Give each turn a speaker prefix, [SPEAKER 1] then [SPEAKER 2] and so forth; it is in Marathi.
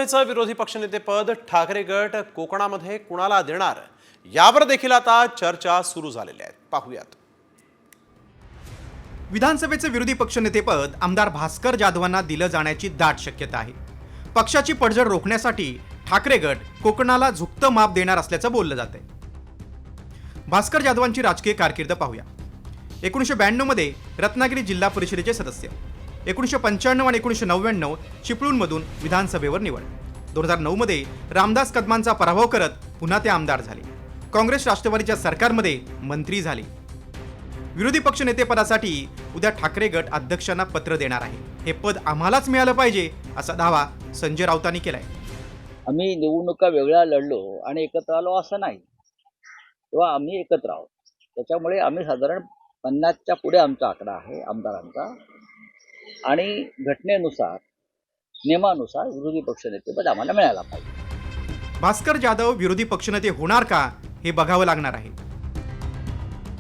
[SPEAKER 1] विधानसभेचं विरोधी पक्षनेतेपद ठाकरे गट कोकणामध्ये कुणाला देणार यावर देखील आता चर्चा सुरू झालेल्या आहेत। पाहूयात।
[SPEAKER 2] विधानसभेचे विरोधी पक्षनेतेपद आमदार भास्कर जाधवांना दिलं जाण्याची दाट शक्यता आहे। पक्षाची पडझड रोखण्यासाठी ठाकरे गट कोकणाला झुकतं माप देणार असल्याचं बोललं जातंय। भास्कर जाधवांची राजकीय कारकीर्द पाहूया। 1992 मध्ये रत्नागिरी जिल्हा परिषदेचे सदस्य, 1995 आणि 1999 चिपळूणमधून विधानसभेवर निवड, 2009 मध्ये रामदास कदमांचा पराभव करत पुन्हा ते आमदार झाले। काँग्रेस राष्ट्रवादीच्या सरकारमध्ये मंत्री झाले। विरोधी पक्ष नेतेपदासाठी उद्या ठाकरे गट अध्यक्षांना पत्र देणार आहे। हे पद आम्हालाच मिळालं पाहिजे असा दावा संजय राऊतांनी केलाय।
[SPEAKER 3] आम्ही निवडणुका वेगळ्या लढलो आणि एकत्र आलो असं नाही, तेव्हा आम्ही एकत्र आहोत। त्याच्यामुळे आम्ही साधारण 50च्या पुढे आमचा आकडा आहे आमदारांचा, आणि घटनेनुसार नियमानुसार विरोधी पक्षनेतेपद आम्हाला मिळायला पाहिजे।
[SPEAKER 2] भास्कर जाधव विरोधी पक्षनेते होणार का हे बघावं लागणार आहे।